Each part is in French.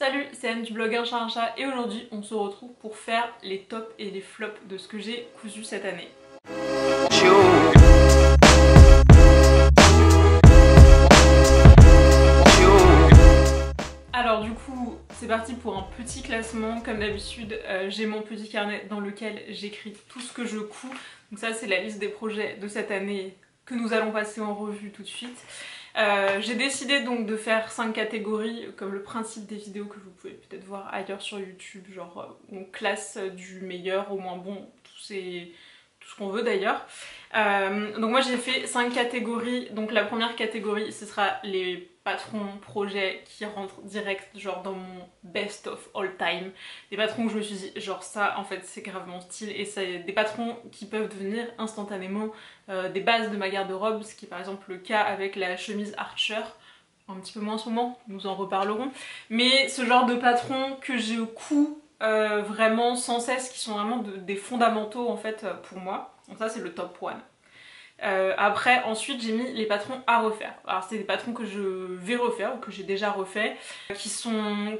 Salut, c'est Anne du blog Un chat un chat et aujourd'hui on se retrouve pour faire les tops et les flops de ce que j'ai cousu cette année. Alors du coup c'est parti pour un petit classement. Comme d'habitude j'ai mon petit carnet dans lequel j'écris tout ce que je couds. Donc ça c'est la liste des projets de cette année que nous allons passer en revue tout de suite. J'ai décidé donc de faire 5 catégories comme le principe des vidéos que vous pouvez peut-être voir ailleurs sur YouTube, genre on classe du meilleur au moins bon, tout ce qu'on veut d'ailleurs. Donc moi j'ai fait 5 catégories. Donc la première catégorie ce sera les patrons projets qui rentrent direct genre dans mon best of all time, des patrons où je me suis dit genre ça en fait c'est grave mon style, et c'est des patrons qui peuvent devenir instantanément des bases de ma garde-robe, ce qui est par exemple le cas avec la chemise Archer, un petit peu moins en ce moment, nous en reparlerons, mais ce genre de patrons que je couds vraiment sans cesse, qui sont vraiment des fondamentaux en fait pour moi. Donc ça c'est le top 1. Après ensuite j'ai mis les patrons à refaire. Alors c'est des patrons que je vais refaire ou que j'ai déjà refait, qui sont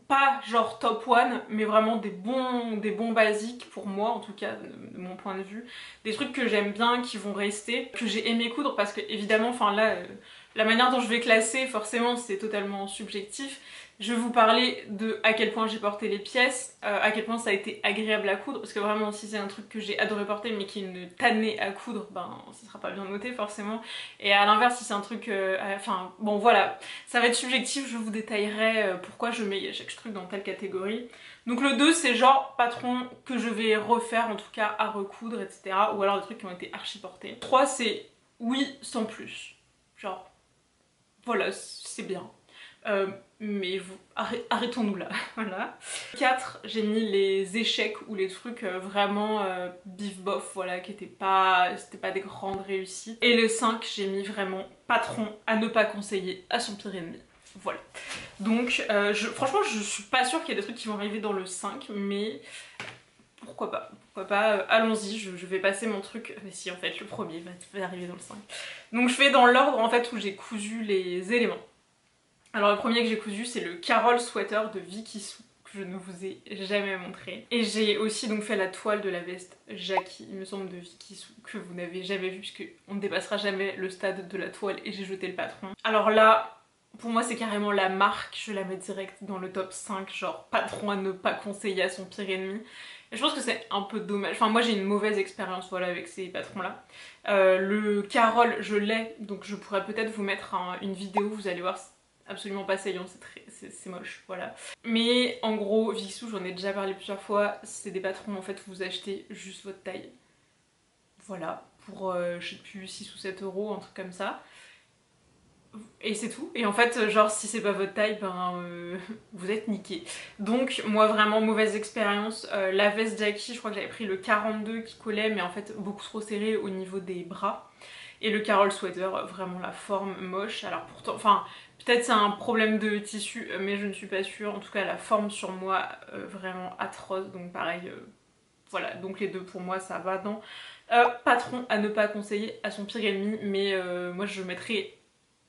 pas genre top 1 mais vraiment des bons basiques pour moi, en tout cas de mon point de vue, des trucs que j'aime bien, qui vont rester, que j'ai aimé coudre, parce que évidemment enfin là la manière dont je vais classer forcément c'est totalement subjectif. Je vais vous parler de à quel point j'ai porté les pièces, à quel point ça a été agréable à coudre, parce que vraiment si c'est un truc que j'ai adoré porter mais qui est une tannée à coudre, ben ça sera pas bien noté forcément. Et à l'inverse si c'est un truc, enfin bon voilà, ça va être subjectif, je vous détaillerai pourquoi je mets chaque truc dans telle catégorie. Donc le 2 c'est genre patron que je vais refaire, en tout cas à recoudre etc, ou alors des trucs qui ont été archi portés. 3 c'est oui sans plus, genre voilà c'est bien. Mais arrêtons-nous là, voilà. 4, j'ai mis les échecs ou les trucs vraiment bif bof, voilà, qui c'était pas des grandes réussites. Et le 5, j'ai mis vraiment patron à ne pas conseiller à son pire ennemi. Voilà. Donc franchement je suis pas sûre qu'il y ait des trucs qui vont arriver dans le 5, mais pourquoi pas, allons-y, je vais passer mon truc, mais si en fait le premier va arriver dans le 5. Donc je fais dans l'ordre en fait où j'ai cousu les éléments. Alors le premier que j'ai cousu c'est le Carol Sweater de Vicky Sue, que je ne vous ai jamais montré. Et j'ai aussi donc fait la toile de la veste Jackie, il me semble, de Vicky Sue, que vous n'avez jamais vu puisque on ne dépassera jamais le stade de la toile et j'ai jeté le patron. Alors là, pour moi c'est carrément la marque, je la mets direct dans le top 5, genre patron à ne pas conseiller à son pire ennemi. Et je pense que c'est un peu dommage, enfin moi j'ai une mauvaise expérience voilà, avec ces patrons là. Le Carol je l'ai, donc je pourrais peut-être vous mettre une vidéo, vous allez voir, absolument pas saillant, c'est moche, voilà. Mais en gros, Vicky Sue, j'en ai déjà parlé plusieurs fois, c'est des patrons en fait où vous achetez juste votre taille. Voilà, pour je sais plus 6 ou 7 euros, un truc comme ça. Et c'est tout. Et en fait, genre si c'est pas votre taille, ben vous êtes niqué. Donc moi vraiment mauvaise expérience. La veste Jackie, je crois que j'avais pris le 42 qui collait, mais en fait beaucoup trop serré au niveau des bras. Et le Carol Sweater, vraiment la forme moche. Alors pourtant, enfin peut-être c'est un problème de tissu, mais je ne suis pas sûre. En tout cas la forme sur moi, vraiment atroce. Donc pareil, voilà. Donc les deux pour moi ça va dans patron à ne pas conseiller à son pire ennemi. Mais moi je mettrais...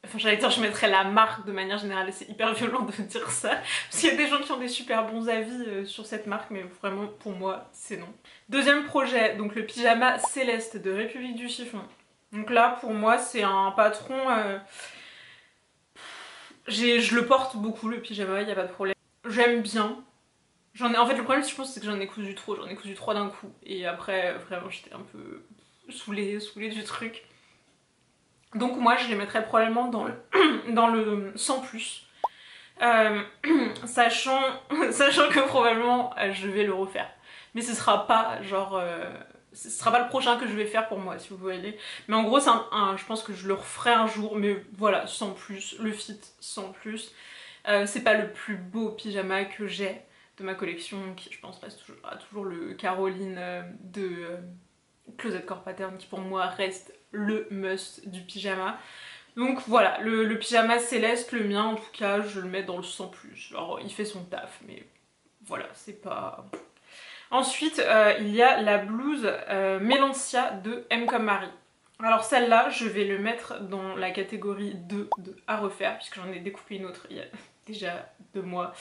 Enfin j'allais dire je mettrais la marque de manière générale, c'est hyper violent de dire ça, parce qu'il y a des gens qui ont des super bons avis sur cette marque, mais vraiment pour moi c'est non. Deuxième projet, donc le pyjama Céleste de République du Chiffon. Donc là pour moi c'est un patron, je le porte beaucoup le pyjama, il n'y a pas de problème. J'aime bien. En fait le problème je pense c'est que j'en ai cousu trop, j'en ai cousu 3 d'un coup, et après vraiment j'étais un peu saoulée du truc. Donc moi je les mettrais probablement dans le sans plus, sachant que probablement je vais le refaire. Mais ce sera pas genre... ce sera pas le prochain que je vais faire pour moi si vous voulez. Mais en gros c'est je pense que je le referai un jour, mais voilà, sans plus, le fit sans plus. C'est pas le plus beau pyjama que j'ai de ma collection, qui je pense reste toujours le Caroline de Closet Core Pattern, qui pour moi reste le must du pyjama. Donc voilà, le pyjama Céleste, le mien en tout cas, je le mets dans le sans plus. Genre il fait son taf, mais voilà, c'est pas... Ensuite, il y a la blouse Mélancia de M comme Marie. Alors celle-là, je vais le mettre dans la catégorie 2 de à refaire, puisque j'en ai découpé une autre il y a déjà de moi.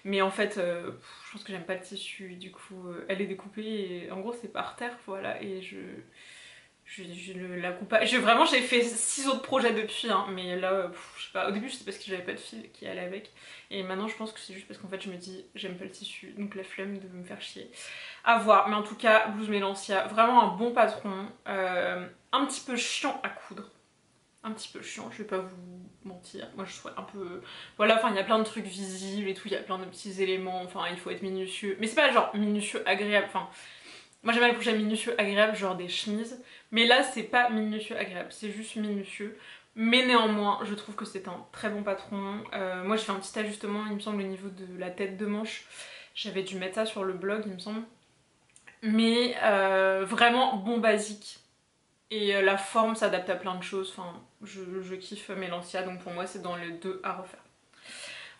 Mais en fait, je pense que j'aime pas le tissu et du coup, elle est découpée et en gros c'est par terre, voilà, et je ne la coupe pas. Vraiment, j'ai fait 6 autres projets depuis, hein, mais là, je sais pas, au début c'était parce que j'avais pas de fil qui allait avec, et maintenant je pense que c'est juste parce qu'en fait je me dis, j'aime pas le tissu, donc la flemme de me faire chier. À voir, mais en tout cas, Blouse Mélancia, vraiment un bon patron, un petit peu chiant à coudre. Un petit peu chiant, je vais pas vous mentir. Moi je trouve un peu... Voilà, enfin il y a plein de trucs visibles et tout, il y a plein de petits éléments, enfin il faut être minutieux. Mais c'est pas genre minutieux agréable, enfin... Moi j'aime bien les projets minutieux agréables, genre des chemises. Mais là c'est pas minutieux agréable, c'est juste minutieux. Mais néanmoins, je trouve que c'est un très bon patron. Moi j'ai fait un petit ajustement, il me semble, au niveau de la tête de manche. J'avais dû mettre ça sur le blog, il me semble. Mais vraiment bon basique. Et la forme s'adapte à plein de choses, enfin je kiffe Mélancia, donc pour moi c'est dans les deux à refaire.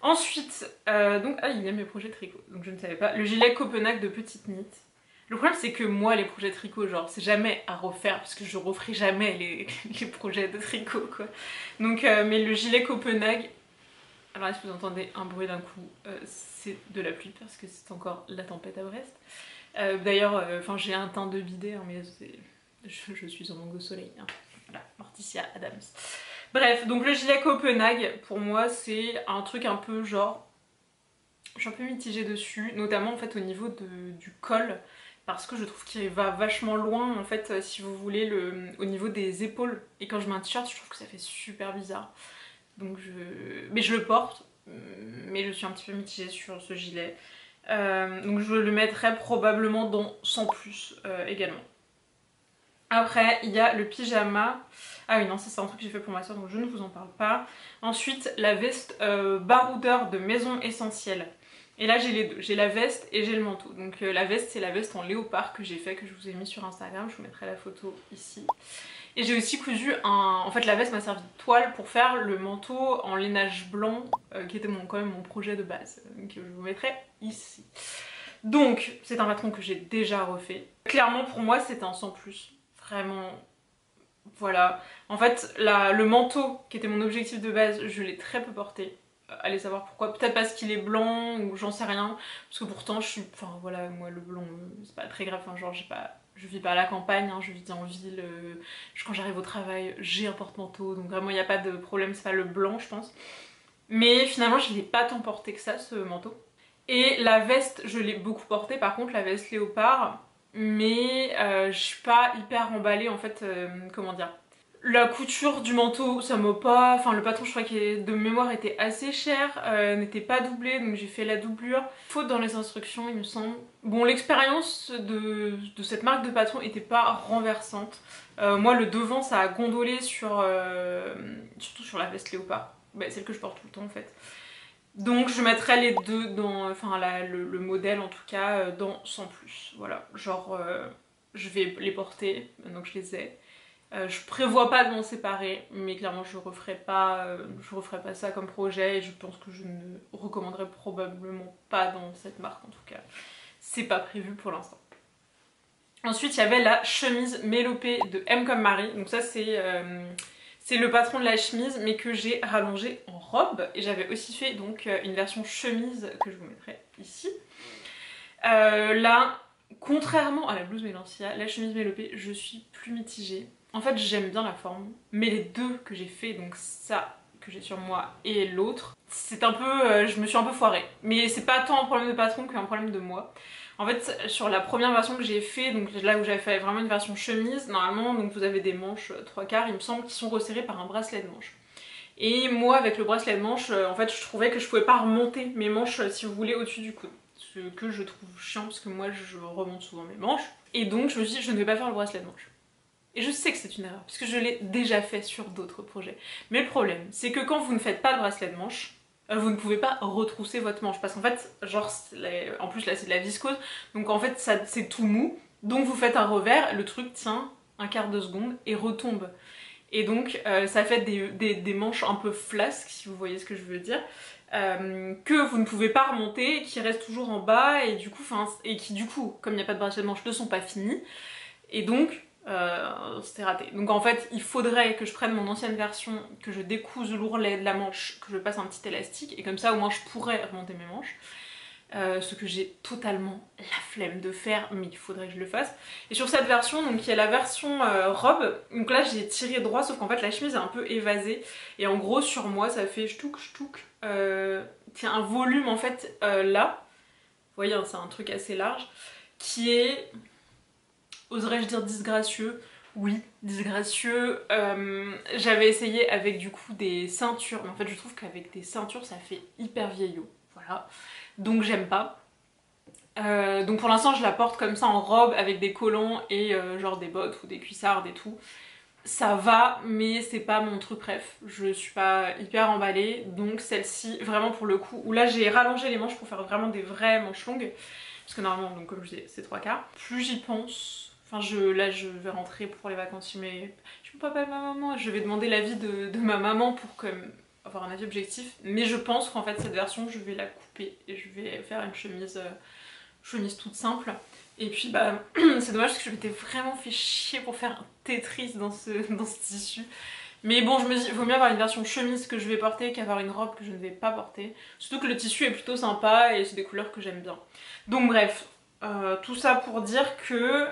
Ensuite, donc il y a mes projets tricot, donc je ne savais pas. Le gilet Copenhague de Petite Knit. Le problème c'est que moi les projets tricot, genre c'est jamais à refaire parce que je referai jamais les projets de tricot quoi. Donc mais le gilet Copenhague, alors là si vous entendez un bruit d'un coup, c'est de la pluie parce que c'est encore la tempête à Brest. D'ailleurs, j'ai un teint de bidet, hein, mais je suis en manque de soleil. Hein. Voilà, Morticia Adams. Bref, donc le gilet Copenhague, pour moi, c'est un truc un peu genre... Je suis un peu mitigée dessus, notamment en fait au niveau du col, parce que je trouve qu'il va vachement loin, en fait, si vous voulez, au niveau des épaules. Et quand je mets un t-shirt, je trouve que ça fait super bizarre. Donc mais je le porte, mais je suis un petit peu mitigée sur ce gilet. Donc je le mettrai probablement dans sans plus également. Après, il y a le pyjama. Ah oui, non, ça c'est un truc que j'ai fait pour ma soeur, donc je ne vous en parle pas. Ensuite, la veste baroudeur de Maison Essentielle. Et là, j'ai les deux. J'ai la veste et j'ai le manteau. Donc la veste, c'est la veste en léopard que j'ai fait, que je vous ai mis sur Instagram. Je vous mettrai la photo ici. Et j'ai aussi cousu un... En fait, la veste m'a servi de toile pour faire le manteau en lainage blanc, qui était quand même mon projet de base. Donc je vous mettrai ici. Donc, c'est un patron que j'ai déjà refait. Clairement, pour moi, c'est un sans plus. Vraiment, voilà. En fait, le manteau, qui était mon objectif de base, je l'ai très peu porté. Allez savoir pourquoi. Peut-être parce qu'il est blanc, ou j'en sais rien. Parce que pourtant, je suis... Enfin, voilà, moi, le blanc, c'est pas très grave. Enfin, genre, je vis pas à la campagne, hein, je vis en ville. Quand j'arrive au travail, j'ai un porte-manteau. Donc vraiment, il n'y a pas de problème. C'est pas le blanc, je pense. Mais finalement, je l'ai pas tant porté que ça, ce manteau. Et la veste, je l'ai beaucoup portée. Par contre, la veste léopard... Mais je suis pas hyper emballée en fait, comment dire. La couture du manteau, ça m'a pas... Enfin le patron je crois qu'il de mémoire était assez cher, n'était pas doublé donc j'ai fait la doublure. Faute dans les instructions il me semble. Bon l'expérience de cette marque de patron était pas renversante. Moi le devant ça a gondolé surtout sur la veste léopard. Bah, celle que je porte tout le temps en fait. Donc je mettrai les deux dans, enfin le modèle en tout cas, dans sans plus. Voilà, genre je vais les porter maintenant que je les ai. Je prévois pas de m'en séparer, mais clairement je referai pas ça comme projet et je pense que je ne recommanderai probablement pas dans cette marque en tout cas. C'est pas prévu pour l'instant. Ensuite il y avait la chemise mélopée de M comme Marie, donc ça c'est le patron de la chemise mais que j'ai rallongé en robe et j'avais aussi fait donc une version chemise que je vous mettrai ici. Là, contrairement à la blouse Mélancia, la chemise mélopée, je suis plus mitigée. En fait j'aime bien la forme, mais les deux que j'ai fait, donc ça que j'ai sur moi et l'autre, c'est un peu... je me suis un peu foirée. Mais c'est pas tant un problème de patron qu'un problème de moi. En fait, sur la première version que j'ai fait, donc là où j'avais fait vraiment une version chemise, normalement donc vous avez des manches 3/4, il me semble, qui sont resserrées par un bracelet de manche. Et moi, avec le bracelet de manche, en fait, je trouvais que je pouvais pas remonter mes manches, si vous voulez, au-dessus du coude. Ce que je trouve chiant, parce que moi, je remonte souvent mes manches. Et donc, je me suis dit, je ne vais pas faire le bracelet de manche. Et je sais que c'est une erreur, parce que je l'ai déjà fait sur d'autres projets. Mais le problème, c'est que quand vous ne faites pas le bracelet de manche, vous ne pouvez pas retrousser votre manche. Parce qu'en fait, genre, en plus là c'est de la viscose, donc en fait c'est tout mou. Donc vous faites un revers, le truc tient un quart de seconde et retombe. Et donc ça fait des manches un peu flasques, si vous voyez ce que je veux dire. Que vous ne pouvez pas remonter, qui restent toujours en bas et du coup, comme il n'y a pas de bracelet de manche, ne sont pas finis. Et donc c'était raté. Donc en fait, il faudrait que je prenne mon ancienne version, que je découse l'ourlet de la manche, que je passe un petit élastique, et comme ça au moins je pourrais remonter mes manches. Ce que j'ai totalement la flemme de faire, mais il faudrait que je le fasse. Et sur cette version, donc il y a la version robe, donc là j'ai tiré droit, sauf qu'en fait la chemise est un peu évasée, et en gros sur moi ça fait ch'touk ch'touk, tiens, un volume en fait là, vous voyez hein, c'est un truc assez large, qui est, oserais-je dire disgracieux? Oui, disgracieux. J'avais essayé avec du coup des ceintures, mais en fait je trouve qu'avec des ceintures ça fait hyper vieillot, voilà. Donc j'aime pas. Donc pour l'instant je la porte comme ça en robe avec des collants et genre des bottes ou des cuissardes et tout. Ça va, mais c'est pas mon truc préf. Je suis pas hyper emballée, donc celle-ci, vraiment pour le coup, où là j'ai rallongé les manches pour faire vraiment des vraies manches longues, parce que normalement, donc comme je disais, c'est 3/4. Plus j'y pense, enfin là je vais rentrer pour les vacances, mais je peux pas appeler ma maman, je vais demander l'avis de ma maman pour avoir un avis objectif, mais je pense qu'en fait cette version je vais la couper et je vais faire une chemise toute simple. Et puis bah c'est dommage parce que je m'étais vraiment fait chier pour faire un Tetris dans ce tissu. Mais bon je me dis il vaut mieux avoir une version chemise que je vais porter qu'avoir une robe que je ne vais pas porter. Surtout que le tissu est plutôt sympa et c'est des couleurs que j'aime bien. Donc bref, tout ça pour dire que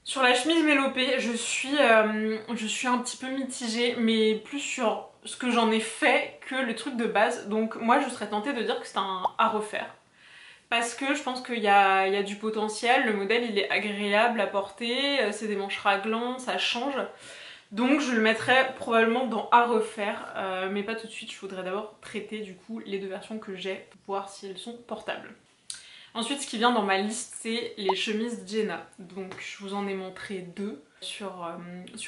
sur la chemise mélopée je suis un petit peu mitigée, mais plus sur ce que j'en ai fait que le truc de base. Donc moi je serais tentée de dire que c'est un à refaire. Parce que je pense qu'il y a du potentiel, le modèle il est agréable à porter, c'est des manches raglantes, ça change. Donc je le mettrais probablement dans à refaire, mais pas tout de suite, je voudrais d'abord traiter du coup les deux versions que j'ai pour voir si elles sont portables. Ensuite ce qui vient dans ma liste c'est les chemises Jenna. Donc je vous en ai montré deux sur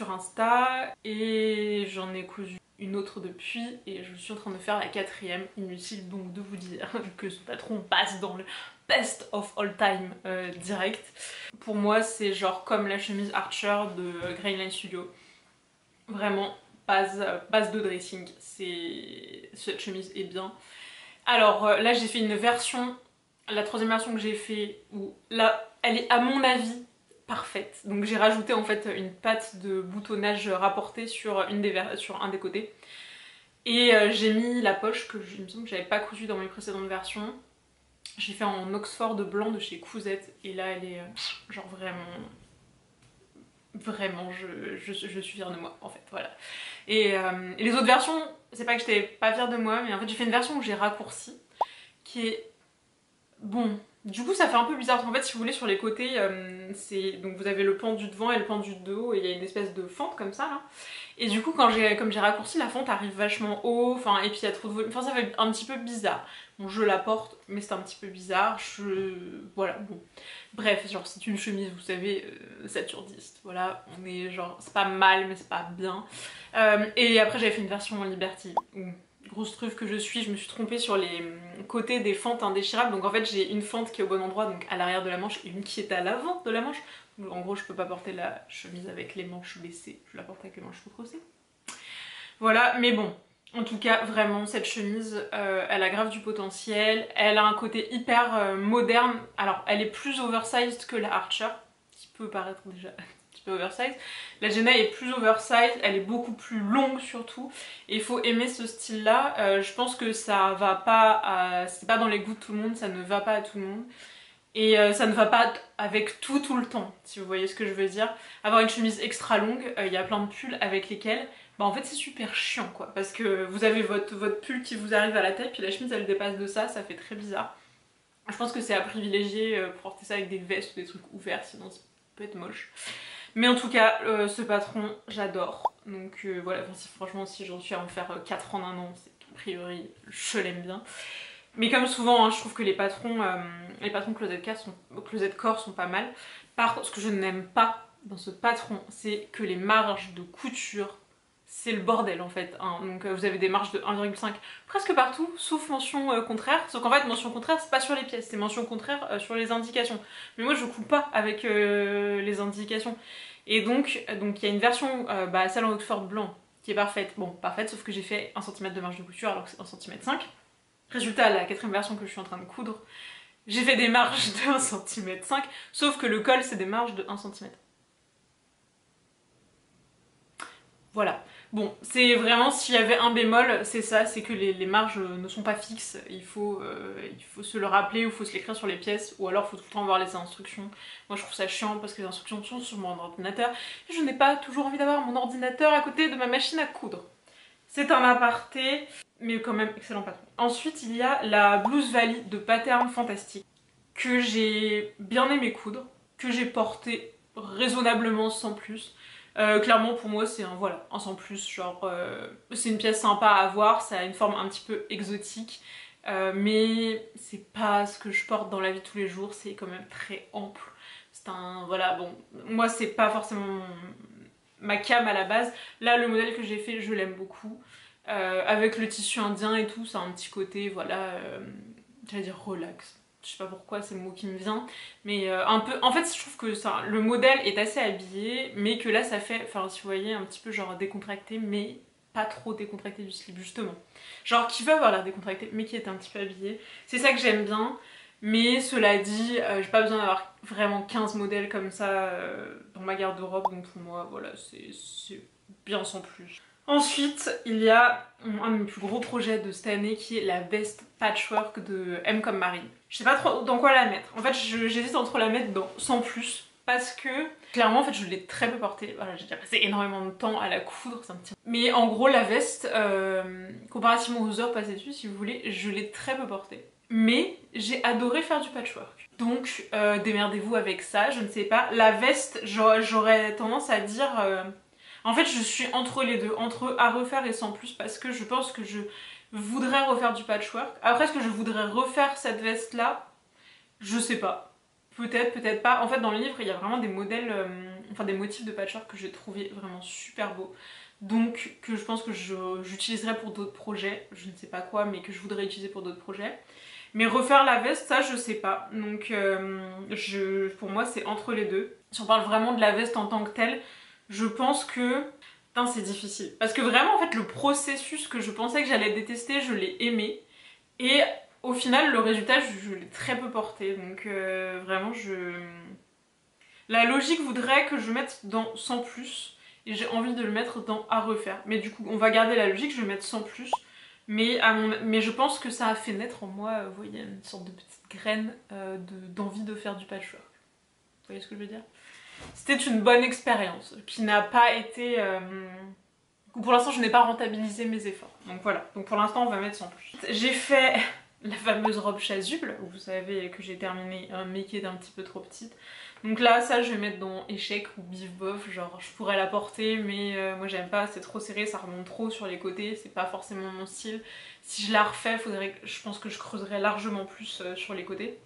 Insta et j'en ai cousu une autre depuis et je suis en train de faire la quatrième. Inutile donc de vous dire que ce patron passe dans le best of all time direct. Pour moi c'est genre comme la chemise Archer de Greyline Studio. Vraiment base de dressing, cette chemise est bien. Alors là j'ai fait une version, la troisième version que j'ai fait où là elle est à mon avis parfaite. Donc j'ai rajouté en fait une patte de boutonnage rapportée sur un des côtés. Et j'ai mis la poche que il me semble que j'avais pas cousue dans mes précédentes versions. J'ai fait en Oxford blanc de chez Cousette et là elle est genre vraiment je suis fière de moi en fait, voilà. Et les autres versions, c'est pas que j'étais pas fière de moi, mais en fait j'ai fait une version où j'ai raccourci qui est bon. Du coup ça fait un peu bizarre parce qu'en fait si vous voulez sur les côtés donc vous avez le pendu devant et le pendu de haut et il y a une espèce de fente comme ça là. Et du coup comme j'ai raccourci la fente arrive vachement haut, enfin et puis il y a trop de volume, enfin ça fait un petit peu bizarre. Bon je la porte mais c'est un petit peu bizarre, voilà bon. Bref genre c'est une chemise vous savez 7 sur 10, voilà on est genre c'est pas mal mais c'est pas bien. Et après j'avais fait une version en Liberty où grosse truffe que je me suis trompée sur les côtés des fentes indéchirables. Donc en fait j'ai une fente qui est au bon endroit, donc à l'arrière de la manche, et une qui est à l'avant de la manche. Donc, en gros je peux pas porter la chemise avec les manches baissées, je la porte avec les manches retroussées. Voilà, mais bon, en tout cas vraiment cette chemise, elle a grave du potentiel, elle a un côté hyper moderne. Alors elle est plus oversized que la Archer, qui peut paraître déjà oversize. La Jenna est plus oversize, elle est beaucoup plus longue surtout et il faut aimer ce style là. Je pense que ça va pas c'est pas dans les goûts de tout le monde, ça ne va pas à tout le monde et ça ne va pas avec tout le temps, si vous voyez ce que je veux dire. Avoir une chemise extra longue, il y a plein de pulls avec lesquels bah en fait c'est super chiant quoi, parce que vous avez votre pull qui vous arrive à la tête puis la chemise elle dépasse de ça fait très bizarre. Je pense que c'est à privilégier pour porter ça avec des vestes ou des trucs ouverts, sinon ça peut être moche. Mais en tout cas, ce patron, j'adore. Donc voilà, enfin, franchement, si j'en suis à en faire 4 en un an, c'est a priori, je l'aime bien. Mais comme souvent, hein, je trouve que les patrons Closet Core sont pas mal. Par contre, ce que je n'aime pas dans ce patron, c'est que les marges de couture, c'est le bordel en fait. Hein. Donc vous avez des marges de 1,5 presque partout, sauf mention contraire. Sauf qu'en fait, mention contraire, c'est pas sur les pièces, c'est mention contraire sur les indications. Mais moi, je coupe pas avec les indications. Et donc il y a une version, celle en Oxford blanc, qui est parfaite. Bon, parfaite, sauf que j'ai fait 1 cm de marge de couture alors que c'est 1,5 cm. Résultat, la quatrième version que je suis en train de coudre, j'ai fait des marges de 1,5 cm, sauf que le col, c'est des marges de 1 cm. Voilà. Bon, c'est vraiment, s'il y avait un bémol, c'est ça, c'est que les marges ne sont pas fixes, il faut se le rappeler ou il faut se l'écrire sur les pièces, ou alors il faut tout le temps voir les instructions. Moi je trouve ça chiant parce que les instructions sont sur mon ordinateur, et je n'ai pas toujours envie d'avoir mon ordinateur à côté de ma machine à coudre. C'est un aparté, mais quand même excellent patron. Ensuite il y a la blouse Valley de Pattern Fantastique, que j'ai bien aimé coudre, que j'ai porté raisonnablement sans plus. Clairement pour moi c'est un, voilà, un sans plus, genre c'est une pièce sympa à avoir, ça a une forme un petit peu exotique, mais c'est pas ce que je porte dans la vie de tous les jours, c'est quand même très ample. C'est un, voilà, bon, moi c'est pas forcément ma came à la base. Là le modèle que j'ai fait je l'aime beaucoup, avec le tissu indien et tout, ça a un petit côté, voilà, j'allais dire relax. Je sais pas pourquoi c'est le mot qui me vient, mais un peu, en fait je trouve que ça, le modèle est assez habillé, mais que là ça fait, enfin si vous voyez, un petit peu genre décontracté, mais pas trop décontracté du slip justement, genre qui veut avoir l'air décontracté mais qui est un petit peu habillé, c'est ça que j'aime bien. Mais cela dit, j'ai pas besoin d'avoir vraiment 15 modèles comme ça dans ma garde-robe, donc pour moi voilà, c'est bien sans plus. Ensuite, il y a un de mes plus gros projets de cette année qui est la veste patchwork de M comme Marie. Je sais pas trop dans quoi la mettre. En fait, j'hésite entre la mettre dans sans plus, parce que clairement en fait je l'ai très peu portée. Voilà, j'ai déjà passé énormément de temps à la coudre, ça me tient. Mais en gros la veste, comparativement aux heures passées dessus si vous voulez, je l'ai très peu portée. Mais j'ai adoré faire du patchwork. Donc démerdez-vous avec ça, je ne sais pas. La veste, j'aurais tendance à dire... En fait, je suis entre les deux, entre à refaire et sans plus, parce que je pense que je voudrais refaire du patchwork. Après, est-ce que je voudrais refaire cette veste-là? Je sais pas. Peut-être, peut-être pas. En fait, dans le livre, il y a vraiment des modèles, enfin des motifs de patchwork que j'ai trouvé vraiment super beaux. Donc, que je pense que j'utiliserai pour d'autres projets. Je ne sais pas quoi, mais que je voudrais utiliser pour d'autres projets. Mais refaire la veste, ça, je sais pas. Donc, pour moi, c'est entre les deux. Si on parle vraiment de la veste en tant que telle, je pense que... Putain, c'est difficile. Parce que vraiment, en fait, le processus que je pensais que j'allais détester, je l'ai aimé. Et au final, le résultat, je l'ai très peu porté. Donc vraiment, la logique voudrait que je mette dans sans plus. Et j'ai envie de le mettre dans à refaire. Mais du coup, on va garder la logique, je vais mettre sans plus. Mais je pense que ça a fait naître en moi, vous voyez, une sorte de petite graine d'envie de faire du patchwork. Vous voyez ce que je veux dire? C'était une bonne expérience qui n'a pas été... Pour l'instant, je n'ai pas rentabilisé mes efforts. Donc voilà. Donc pour l'instant, on va mettre sans plus. J'ai fait la fameuse robe chasuble. Vous savez que j'ai terminé mais qui est un petit peu trop petite. Donc là, ça, je vais mettre dans échec ou bif bof. Genre, je pourrais la porter, mais moi, j'aime pas. C'est trop serré, ça remonte trop sur les côtés. C'est pas forcément mon style. Si je la refais, je pense que je creuserais largement plus sur les côtés.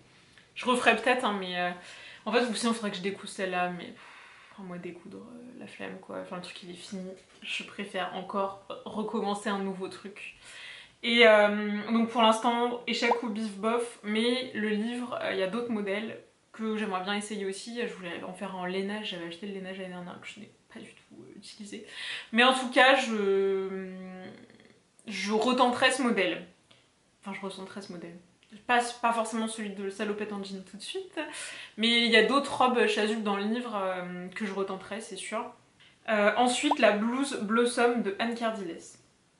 Je referai peut-être, hein, mais... En fait, sinon, il faudrait que je découse celle-là, mais moi découdre, la flemme quoi. Enfin, le truc il est fini. Je préfère encore recommencer un nouveau truc. Et donc pour l'instant, échec ou bif bof, mais le livre, il y a d'autres modèles que j'aimerais bien essayer aussi. Je voulais en faire en lainage, j'avais acheté le lainage l'année dernière que je n'ai pas du tout utilisé. Mais en tout cas, je retenterai ce modèle. Enfin, je retenterai ce modèle. Pas forcément celui de salopette en jean tout de suite, mais il y a d'autres robes chasubles dans le livre que je retenterai, c'est sûr. Ensuite, la blouse Blossom de Anne Cardilles.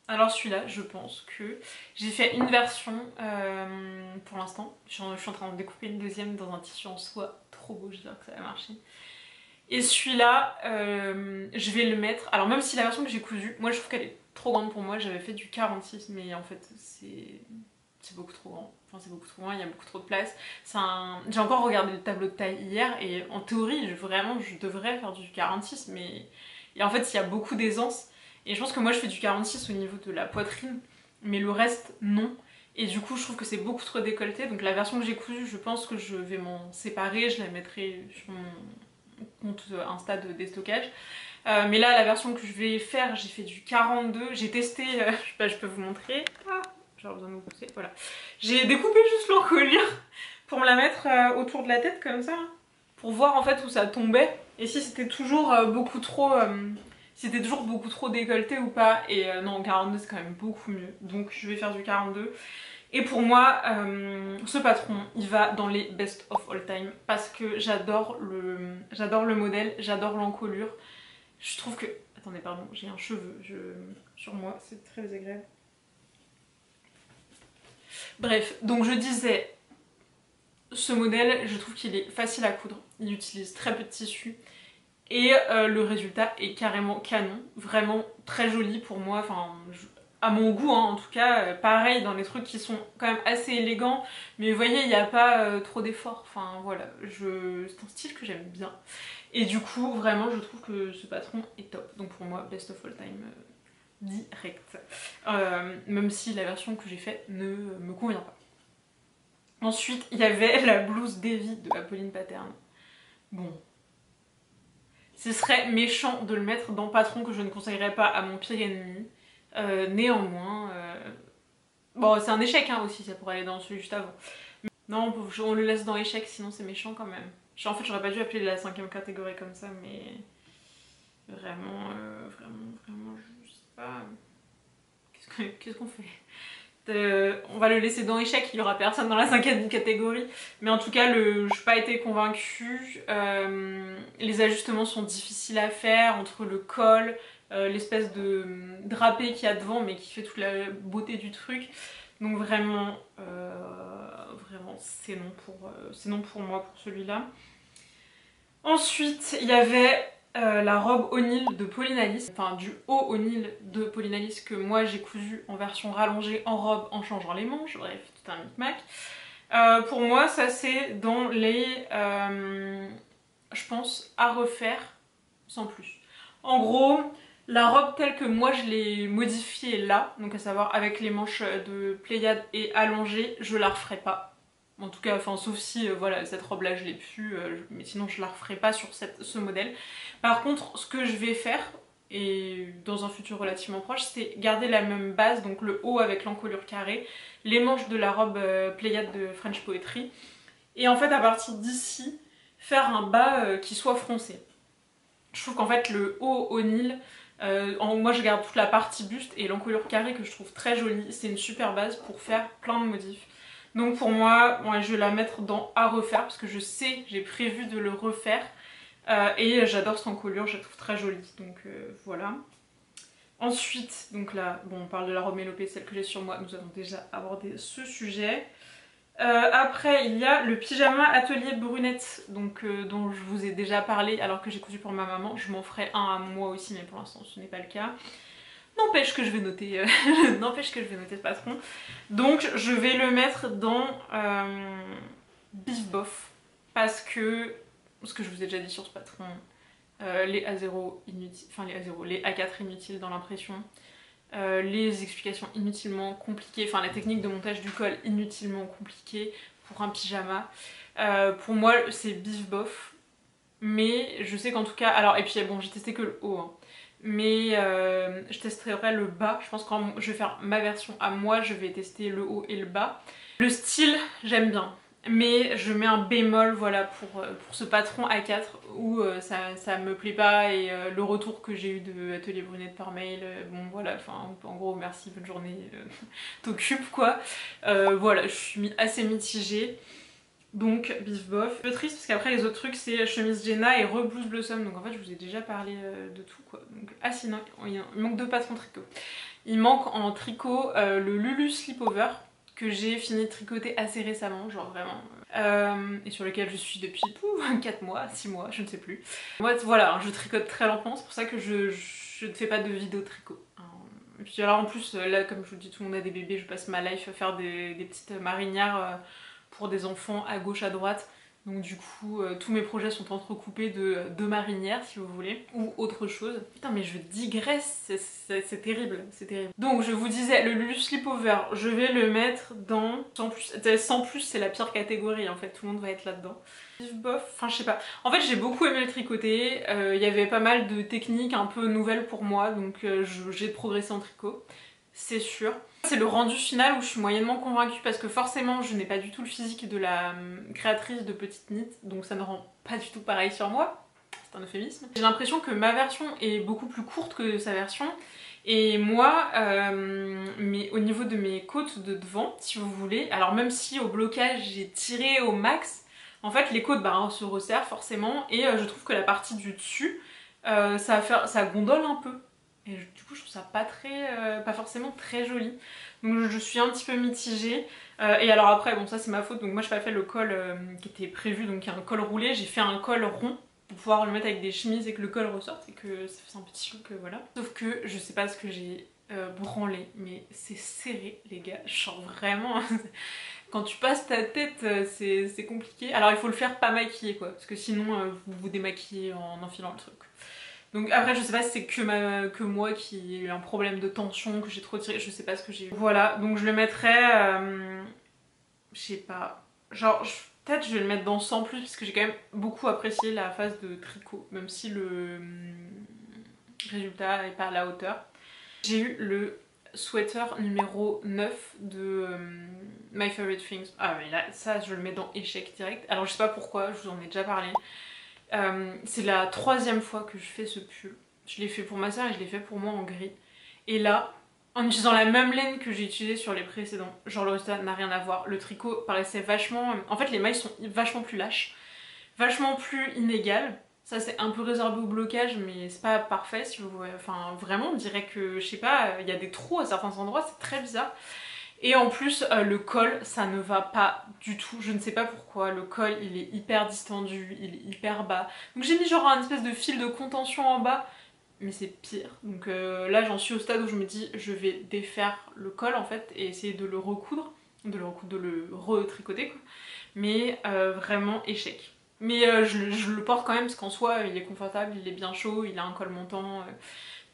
Alors celui-là, je pense que j'ai fait une version pour l'instant. Je suis en train de découper une deuxième dans un tissu en soie trop beau, j'espère que ça va marcher. Et celui-là, je vais le mettre... Alors même si la version que j'ai cousue, moi je trouve qu'elle est trop grande pour moi, j'avais fait du 46, mais en fait c'est beaucoup trop grand. Enfin, c'est beaucoup trop grand, il y a beaucoup trop de place. J'ai encore regardé le tableau de taille hier et en théorie, vraiment, je devrais faire du 46, mais et en fait, il y a beaucoup d'aisance. Et je pense que moi, je fais du 46 au niveau de la poitrine, mais le reste, non. Et du coup, je trouve que c'est beaucoup trop décolleté. Donc la version que j'ai cousue, je pense que je vais m'en séparer. Je la mettrai sur mon compte Insta de déstockage. Mais là, la version que je vais faire, j'ai fait du 42. J'ai testé, je peux vous montrer. Ah, j'ai besoin de vous pousser, voilà. J'ai découpé juste l'encolure pour me la mettre autour de la tête comme ça, pour voir en fait où ça tombait et si c'était toujours beaucoup trop décolleté ou pas. Et non, 42 c'est quand même beaucoup mieux, donc je vais faire du 42. Et pour moi, ce patron, il va dans les best of all time parce que j'adore le modèle, j'adore l'encolure. Je trouve que... Attendez, pardon, j'ai un cheveu sur moi, c'est très désagréable. Bref, donc je disais, ce modèle, je trouve qu'il est facile à coudre. Il utilise très peu de tissu. Et le résultat est carrément canon. Vraiment très joli pour moi. Enfin, à mon goût, hein, en tout cas. Pareil, dans les trucs qui sont quand même assez élégants. Mais vous voyez, il n'y a pas trop d'efforts. Enfin, voilà. C'est un style que j'aime bien. Et du coup, vraiment, je trouve que ce patron est top. Donc pour moi, best of all time direct. Même si la version que j'ai faite ne me convient pas. Ensuite, il y avait la blouse Davy de Apolline Pattern. Bon. Ce serait méchant de le mettre dans patron que je ne conseillerais pas à mon pire ennemi. Néanmoins, bon, c'est un échec hein, aussi, ça pourrait aller dans celui juste avant. Non, on le laisse dans échec, sinon c'est méchant quand même. En fait, j'aurais pas dû appeler la 5e catégorie comme ça, mais vraiment, je sais pas. Qu'est-ce qu'on fait? On va le laisser dans échec, il y aura personne dans la 5e catégorie. Mais en tout cas, je n'ai pas été convaincue. Les ajustements sont difficiles à faire entre le col, l'espèce de drapé qu'il y a devant, mais qui fait toute la beauté du truc. Donc vraiment, c'est non pour moi pour celui-là. Ensuite, il y avait la robe O'Neill de Pauline Alice, enfin du haut O'Neill de Pauline Alice que moi j'ai cousu en version rallongée en robe en changeant les manches, bref, tout un micmac. Pour moi, ça c'est dans les, je pense, à refaire sans plus. En gros, la robe telle que moi je l'ai modifiée là, donc à savoir avec les manches de Pléiade et allongées, je la referai pas. En tout cas, enfin, sauf si voilà, cette robe là je l'ai pu, mais sinon je la referai pas sur ce modèle. Par contre, ce que je vais faire, et dans un futur relativement proche, c'est garder la même base, donc le haut avec l'encolure carrée, les manches de la robe Pléiade de French Poetry, et en fait à partir d'ici, faire un bas qui soit froncé. Je trouve qu'en fait le haut O'Neill, moi je garde toute la partie buste et l'encolure carrée que je trouve très jolie, c'est une super base pour faire plein de modifs. Donc pour moi, je vais la mettre dans à refaire parce que je sais, j'ai prévu de le refaire et j'adore cette encolure, je la trouve très jolie, donc voilà. Ensuite, donc là, bon, on parle de la robe mélopée, celle que j'ai sur moi, nous avons déjà abordé ce sujet. Après, il y a le pyjama atelier brunette, donc, dont je vous ai déjà parlé alors que j'ai cousu pour ma maman. Je m'en ferai un à moi aussi, mais pour l'instant ce n'est pas le cas. N'empêche que je vais noter, n'empêche que je vais noter ce patron. Donc je vais le mettre dans Bif Bof parce que, ce que je vous ai déjà dit sur ce patron, les A0 inutiles, enfin les A4 inutiles dans l'impression, les explications inutilement compliquées, enfin la technique de montage du col inutilement compliquée pour un pyjama. Pour moi c'est Bif Bof, mais je sais qu'en tout cas, alors et puis bon j'ai testé que le haut, hein. Mais je testerai le bas. Je pense que quand je vais faire ma version à moi, je vais tester le haut et le bas. Le style, j'aime bien. Mais je mets un bémol voilà, pour ce patron A4 où ça me plaît pas. Et le retour que j'ai eu de Atelier Brunette par mail, bon voilà, enfin en gros merci, bonne journée, t'occupes quoi. Voilà, je suis assez mitigée. Donc Bif Bof. Un peu triste parce qu'après les autres trucs c'est chemise Jenna et re-blouse Blossom. Donc en fait je vous ai déjà parlé de tout quoi. Donc, ah sinon il manque 2 patrons tricot. Il manque en tricot le Lulu Slipover que j'ai fini de tricoter assez récemment, genre vraiment. Et sur lequel je suis depuis 4 mois, 6 mois, je ne sais plus. Moi voilà, je tricote très lentement, c'est pour ça que je ne fais pas de vidéo tricot. Et puis alors en plus là comme je vous dis tout le monde a des bébés, je passe ma life à faire des petites marinières pour des enfants à gauche à droite, donc du coup tous mes projets sont entrecoupés de marinières si vous voulez, ou autre chose. Putain mais je digresse, c'est terrible, c'est terrible. Donc je vous disais, le Lulu Slipover, je vais le mettre dans sans plus c'est la pire catégorie en fait, tout le monde va être là-dedans. Bof, enfin je sais pas, en fait j'ai beaucoup aimé le tricoter, il y avait pas mal de techniques un peu nouvelles pour moi, donc j'ai progressé en tricot, c'est sûr. C'est le rendu final où je suis moyennement convaincue parce que forcément je n'ai pas du tout le physique de la créatrice de Petite Knit, donc ça ne rend pas du tout pareil sur moi, c'est un euphémisme. J'ai l'impression que ma version est beaucoup plus courte que sa version et moi, mais au niveau de mes côtes de devant, si vous voulez, alors même si au blocage j'ai tiré au max, en fait les côtes se resserrent forcément et je trouve que la partie du dessus ça gondole un peu. Et du coup je trouve ça pas forcément très joli. Donc je suis un petit peu mitigée. Et alors après, bon ça c'est ma faute, donc moi j'ai pas fait le col qui était prévu, donc un col roulé, j'ai fait un col rond pour pouvoir le mettre avec des chemises et que le col ressorte et que ça fasse un petit look, voilà. Sauf que je sais pas ce que j'ai branlé, mais c'est serré les gars, genre vraiment... Quand tu passes ta tête, c'est compliqué. Alors il faut le faire pas maquillé quoi, parce que sinon vous vous démaquillez en enfilant le truc. Donc après je sais pas si c'est que moi qui ai eu un problème de tension, que j'ai trop tiré, je sais pas ce que j'ai eu. Voilà, donc je le mettrai, je sais pas, genre peut-être je vais le mettre dans 100 plus parce que j'ai quand même beaucoup apprécié la phase de tricot, même si le résultat est pas à la hauteur. J'ai eu le sweater numéro 9 de My Favorite Things. Ah mais là ça je le mets dans échec direct. Alors je sais pas pourquoi, je vous en ai déjà parlé. C'est la 3e fois que je fais ce pull. Je l'ai fait pour ma soeur et je l'ai fait pour moi en gris. Et là, en utilisant la même laine que j'ai utilisée sur les précédents, genre le résultat n'a rien à voir. Le tricot paraissait vachement... En fait les mailles sont vachement plus lâches, vachement plus inégales. Ça c'est un peu réservé au blocage mais c'est pas parfait si vous voulez. Enfin vraiment on dirait que, je sais pas, il y a des trous à certains endroits, c'est très bizarre. Et en plus le col ça ne va pas du tout, je ne sais pas pourquoi, le col il est hyper distendu, il est hyper bas. Donc j'ai mis genre un espèce de fil de contention en bas, mais c'est pire. Donc là j'en suis au stade où je me dis je vais défaire le col en fait et essayer de le recoudre, de le retricoter quoi. Mais vraiment échec. Mais je le porte quand même parce qu'en soi il est confortable, il est bien chaud, il a un col montant.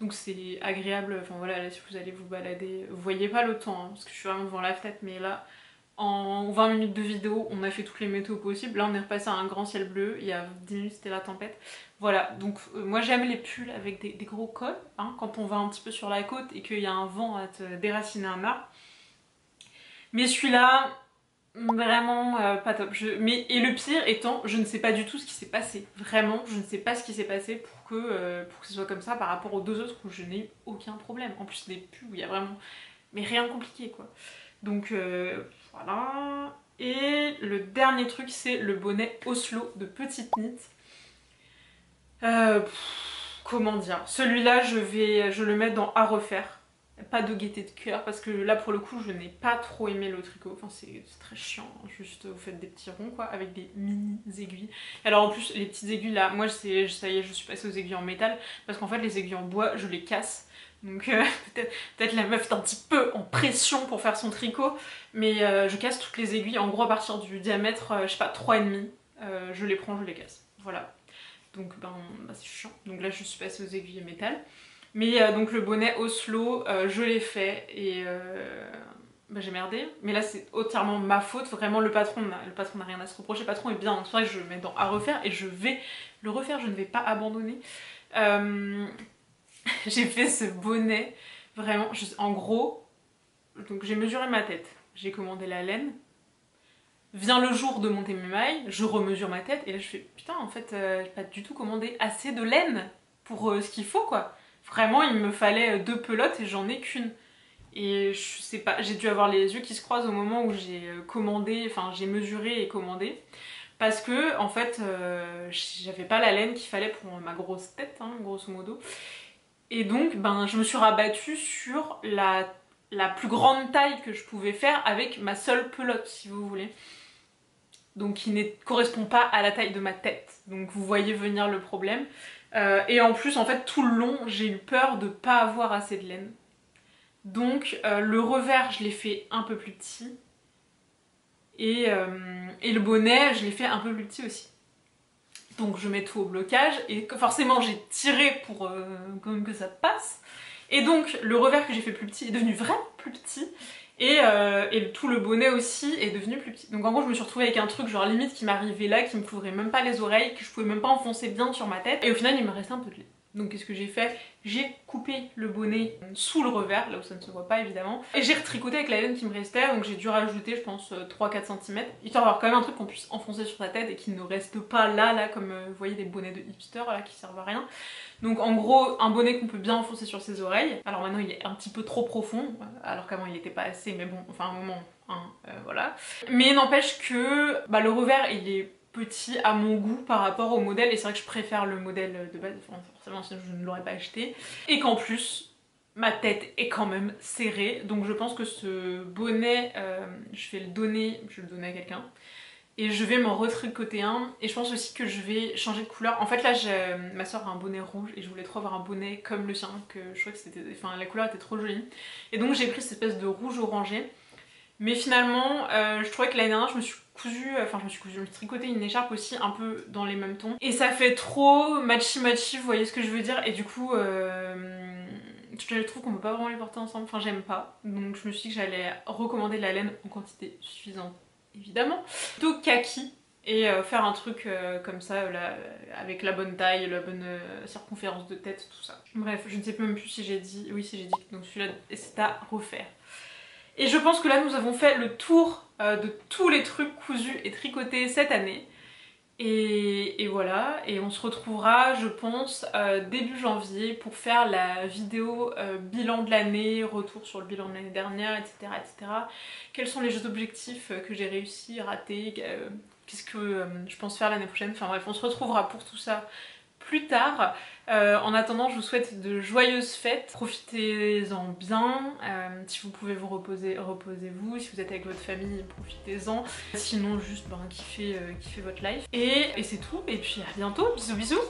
Donc c'est agréable, enfin voilà, là si vous allez vous balader, vous voyez pas le temps, hein, parce que je suis vraiment devant la fenêtre, mais là, en 20 minutes de vidéo, on a fait toutes les météos possibles. Là on est repassé à un grand ciel bleu, il y a 10 minutes c'était la tempête. Voilà, donc moi j'aime les pulls avec des gros cols, hein, quand on va un petit peu sur la côte et qu'il y a un vent à te déraciner un arbre. Mais celui-là, vraiment pas top. Et le pire étant, je ne sais pas du tout ce qui s'est passé. Vraiment, je ne sais pas ce qui s'est passé pour que ce soit comme ça par rapport aux deux autres où je n'ai eu aucun problème. En plus des pulls où il y a vraiment... Mais rien de compliqué quoi. Donc voilà. Et le dernier truc c'est le bonnet Oslo de Petite Knit. Comment dire, celui-là je le mets dans à refaire. Pas de gaieté de cœur parce que là pour le coup je n'ai pas trop aimé le tricot, enfin c'est très chiant, juste vous faites des petits ronds quoi avec des mini aiguilles. Alors en plus les petites aiguilles là, moi ça y est je suis passée aux aiguilles en métal parce qu'en fait les aiguilles en bois je les casse. Donc peut-être la meuf est un petit peu en pression pour faire son tricot, mais je casse toutes les aiguilles en gros à partir du diamètre, je sais pas, 3,5, je les prends, je les casse, voilà. Donc bah, c'est chiant, donc là je suis passée aux aiguilles métal. Mais donc le bonnet Oslo, je l'ai fait et bah, j'ai merdé. Mais là c'est entièrement ma faute, vraiment le patron n'a rien à se reprocher, le patron est bien, donc c'est vrai que je le mets dans à refaire et je vais le refaire, je ne vais pas abandonner. J'ai fait ce bonnet, vraiment, en gros, donc j'ai mesuré ma tête, j'ai commandé la laine. Vient le jour de monter mes mailles, je remesure ma tête et là je fais putain en fait j'ai pas du tout commandé assez de laine pour ce qu'il faut quoi. Vraiment il me fallait 2 pelotes et j'en ai qu'une. Et je sais pas, j'ai dû avoir les yeux qui se croisent au moment où j'ai commandé, enfin j'ai mesuré et commandé. Parce que en fait j'avais pas la laine qu'il fallait pour ma grosse tête, hein, grosso modo. Et donc ben je me suis rabattue sur la plus grande taille que je pouvais faire avec ma seule pelote si vous voulez. Donc qui ne correspond pas à la taille de ma tête. Donc vous voyez venir le problème. Et en plus en fait tout le long j'ai eu peur de pas avoir assez de laine. Donc le revers je l'ai fait un peu plus petit. Et le bonnet je l'ai fait un peu plus petit aussi. Donc je mets tout au blocage et forcément j'ai tiré pour quand même que ça passe. Et donc le revers que j'ai fait plus petit est devenu vraiment plus petit. Et tout le bonnet aussi est devenu plus petit. Donc en gros je me suis retrouvée avec un truc genre limite qui m'arrivait là, qui me couvrait même pas les oreilles, que je pouvais même pas enfoncer bien sur ma tête. Et au final il me restait un peu de laine. Donc qu'est-ce que j'ai fait? J'ai coupé le bonnet sous le revers, là où ça ne se voit pas évidemment. Et j'ai retricoté avec la laine qui me restait, donc j'ai dû rajouter je pense 3-4 cm. Histoire d'avoir quand même un truc qu'on puisse enfoncer sur sa tête et qui ne reste pas là comme vous voyez des bonnets de hipster là qui servent à rien. Donc en gros un bonnet qu'on peut bien enfoncer sur ses oreilles. Alors maintenant il est un petit peu trop profond, alors qu'avant il n'était pas assez, mais bon, enfin un moment, hein, voilà. Mais n'empêche que bah, le revers il est petit à mon goût par rapport au modèle, et c'est vrai que je préfère le modèle de base, enfin, forcément sinon je ne l'aurais pas acheté, et qu'en plus ma tête est quand même serrée, donc je pense que ce bonnet, je vais le donner à quelqu'un, et je vais m'en retricoter un, et je pense aussi que je vais changer de couleur. En fait là ma soeur a un bonnet rouge et je voulais trop avoir un bonnet comme le sien, que je trouvais que c'était, enfin la couleur était trop jolie, et donc j'ai pris cette espèce de rouge orangé. Mais finalement, je trouvais que l'année dernière, je me suis tricoté une écharpe aussi un peu dans les mêmes tons. Et ça fait trop matchy-matchy, vous voyez ce que je veux dire. Et du coup, je trouve qu'on peut pas vraiment les porter ensemble. Enfin, j'aime pas. Donc je me suis dit que j'allais recommander de la laine en quantité suffisante, évidemment. Plutôt kaki. Et faire un truc comme ça, là, avec la bonne taille, la bonne circonférence de tête, tout ça. Bref, je ne sais même plus si j'ai dit... Oui, si j'ai dit. Donc celui-là, c'est à refaire. Et je pense que là nous avons fait le tour de tous les trucs cousus et tricotés cette année. Et voilà, et on se retrouvera je pense début janvier pour faire la vidéo bilan de l'année, retour sur le bilan de l'année dernière, etc., etc. Quels sont les objectifs que j'ai réussi, ratés, qu'est-ce que je pense faire l'année prochaine. Enfin bref, on se retrouvera pour tout ça plus tard. En attendant, je vous souhaite de joyeuses fêtes, profitez-en bien, si vous pouvez vous reposer, reposez-vous, si vous êtes avec votre famille, profitez-en, sinon juste kiffez votre life, et c'est tout, et puis à bientôt, bisous bisous.